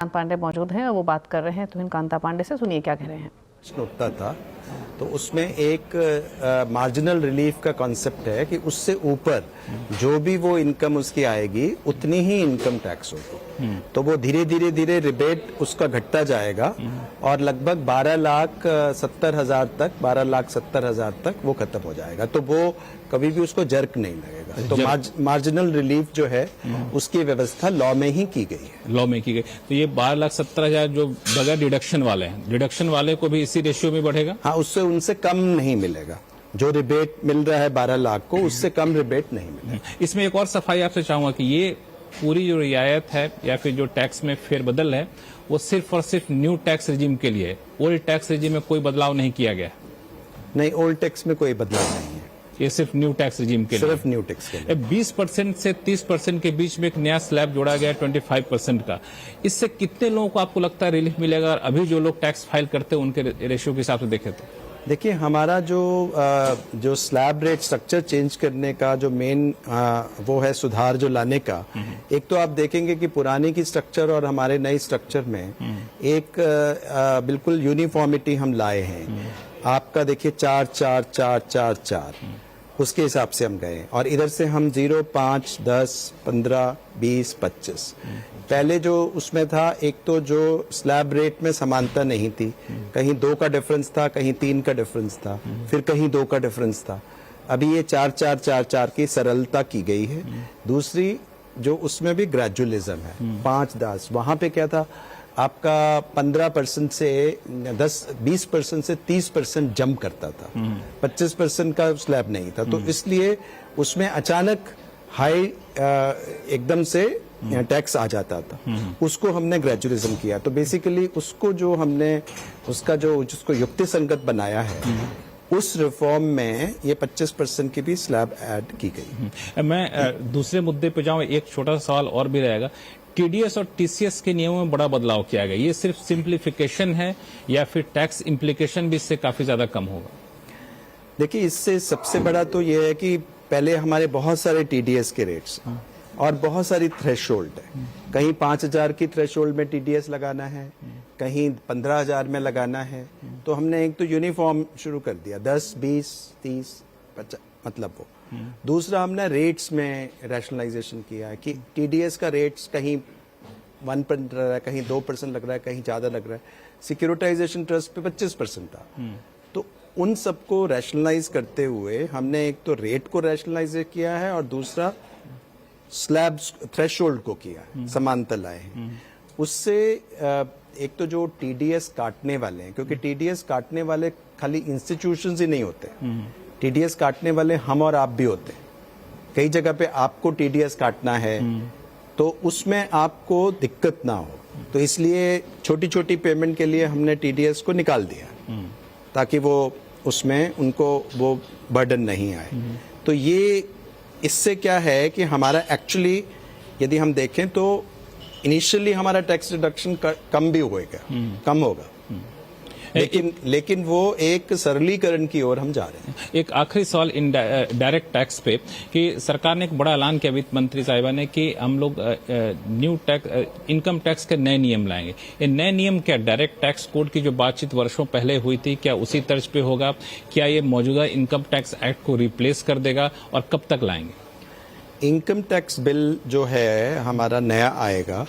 पांडे मौजूद हैं और वो बात कर रहे हैं तुहिन कांता पांडे से। सुनिए क्या कह रहे हैं। उठता था तो उसमें एक मार्जिनल रिलीफ का कॉन्सेप्ट है कि उससे ऊपर जो भी वो इनकम उसकी आएगी उतनी ही इनकम टैक्स होगी। तो वो धीरे धीरे धीरे रिबेट उसका घटता जाएगा और लगभग 12,70,000 तक 12,70,000 तक वो खत्म हो जाएगा। तो वो कभी भी उसको जर्क नहीं लगेगा। तो मार्जिनल रिलीफ जो है उसकी व्यवस्था लॉ में ही की गई है। लॉ में की गई। तो ये 12,70,000 जो बगैर डिडक्शन वाले हैं, डिडक्शन वाले को भी इसी रेशियो में बढ़ेगा? हाँ, उससे उनसे कम नहीं मिलेगा। जो रिबेट मिल रहा है 12 लाख को, उससे कम रिबेट नहीं मिलेगा। इसमें एक और सफाई आपसे चाहूंगा कि ये पूरी जो रियायत है या फिर जो टैक्स में फेरबदल है वो सिर्फ और सिर्फ न्यू टैक्स रिजीम के लिए, ओल्ड टैक्स रिजीम में कोई बदलाव नहीं किया गया? नहीं, ओल्ड टैक्स में कोई बदलाव नहीं है। ये सिर्फ न्यू टैक्स रिजीम के लिए, सिर्फ न्यू टैक्स के लिए। 20% से 30% के बीच में एक नया स्लैब जोड़ा गया 25% का। इससे कितने लोगों को आपको लगता है रिलीफ मिलेगा? और अभी जो लोग टैक्स फाइल करते हैं उनके रेशियो के हिसाब से देखें तो देखिए, हमारा जो स्लैब रेट स्ट्रक्चर चेंज करने का जो मेन वो है सुधार जो लाने का, एक तो आप देखेंगे कि पुराने की स्ट्रक्चर और हमारे नए स्ट्रक्चर में एक बिल्कुल यूनिफॉर्मिटी हम लाए हैं। आपका देखिए 4 4 4 4 4 उसके हिसाब से हम गए और इधर से हम 0 5 10 15 20 25 पहले जो उसमें था, एक तो जो स्लैब रेट में समानता नहीं थी, कहीं 2 का डिफरेंस था, कहीं 3 का डिफरेंस था, फिर कहीं 2 का डिफरेंस था। अभी ये 4 4 4 4 की सरलता की गई है। दूसरी जो उसमें भी ग्रेजुअलिज्म है, 5 10 वहां पे क्या था, आपका 15% से 20% से 30% जंप करता था, 25% का स्लैब नहीं था। तो इसलिए उसमें अचानक हाई एकदम से टैक्स आ जाता था। उसको हमने ग्रेजुअलिज्म किया। तो बेसिकली उसको जो हमने उसका जो जिसको युक्ति संगत बनाया है, उस रिफॉर्म में ये 25% की भी स्लैब ऐड की गई। मैं दूसरे मुद्दे पे जाऊं, एक छोटा सा सवाल और भी रहेगा। टीडीएस और टीसीएस के नियमों में बड़ा बदलाव किया गया, ये सिर्फ सिंप्लीफिकेशन है या फिर टैक्स इम्प्लीकेशन भी इससे काफी ज्यादा कम होगा? देखिए, इससे सबसे बड़ा तो ये है कि पहले हमारे बहुत सारे टीडीएस के रेट्स और बहुत सारी थ्रेशोल्ड है। कहीं 5,000 की थ्रेशोल्ड में टीडीएस लगाना है, कहीं 15,000 में लगाना है। तो हमने एक तो यूनिफॉर्म शुरू कर दिया, 10 20 30 50 मतलब वो। दूसरा, हमने रेट्स में रैशनलाइजेशन किया है कि टीडीएस का रेट्स कहीं 1% लग रहा है, कहीं 2% लग रहा है, कहीं ज्यादा लग रहा है। सिक्योरिटाइजेशन ट्रस्ट पे 25% था। तो उन सबको रैशनलाइज करते हुए हमने एक तो रेट को रैशनलाइज किया है और दूसरा स्लैब थ्रेशोल्ड को किया है, समानता लाए हैं। उससे एक तो जो टीडीएस काटने वाले हैं, क्योंकि टीडीएस काटने वाले खाली इंस्टीट्यूशंस ही नहीं होते, टीडीएस काटने वाले हम और आप भी होते हैं। कई जगह पे आपको टीडीएस काटना है तो उसमें आपको दिक्कत ना हो, तो इसलिए छोटी छोटी पेमेंट के लिए हमने टीडीएस को निकाल दिया ताकि वो उसमें उनको वो बर्डन नहीं आए। तो ये इससे क्या है कि हमारा एक्चुअली यदि हम देखें तो इनिशियली हमारा टैक्स रिडक्शन कम भी होएगा, कम होगा, लेकिन वो एक सरलीकरण की ओर हम जा रहे हैं। एक आखिरी सवाल इन डायरेक्ट टैक्स पे कि सरकार ने एक बड़ा ऐलान किया, वित्त मंत्री साहिबा ने, कि हम लोग न्यू टैक्स इनकम टैक्स के नए नियम लाएंगे। ये नए नियम क्या डायरेक्ट टैक्स कोड की जो बातचीत वर्षों पहले हुई थी, क्या उसी तर्ज पे होगा? क्या ये मौजूदा इनकम टैक्स एक्ट को रिप्लेस कर देगा और कब तक लाएंगे? इनकम टैक्स बिल जो है हमारा नया आएगा,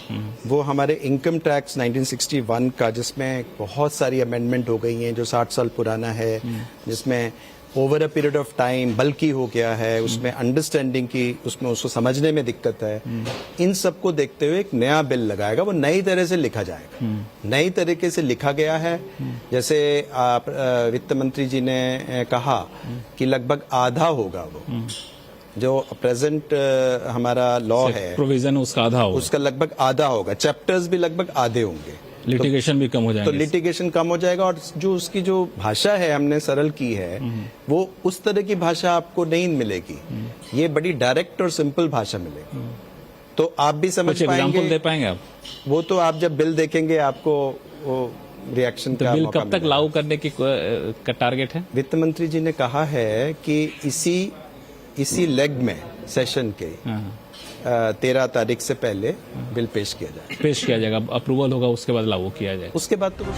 वो हमारे इनकम टैक्स 1961 का, जिसमें बहुत सारी अमेंडमेंट हो गई हैं, जो 60 साल पुराना है, जिसमें over a period of time बल्कि हो गया है, उसमें अंडरस्टैंडिंग की, उसमें उसको समझने में दिक्कत है। इन सबको देखते हुए एक नया बिल लगाएगा, वो नई तरह से लिखा जाएगा, नई तरीके से लिखा गया है। जैसे वित्त मंत्री जी ने कहा कि लगभग आधा होगा वो जो प्रेजेंट हमारा लॉ है, प्रोविजन उसका आधा होगा, उसका लगभग आधा होगा। चैप्टर्स भी लगभग आधे होंगे, लिटिगेशन भी कम हो जाएगा। तो लिटिगेशन कम हो जाएगा और जो उसकी जो भाषा है हमने सरल की है, वो उस तरह की भाषा आपको नहीं मिलेगी। ये बड़ी डायरेक्ट और सिंपल भाषा मिलेगी। तो आप भी समझ पाएंगे। एग्जांपल दे पाएंगे आप? वो तो आप जब बिल देखेंगे आपको वो रिएक्शन का बिल कब तक लागू करने की का टारगेट है? वित्त मंत्री जी ने कहा है कि इसी लेग में सेशन के 13 तारीख से पहले बिल पेश किया जाए। पेश किया जाएगा, अप्रूवल होगा, उसके बाद लागू किया जाए। उसके बाद तो कुछ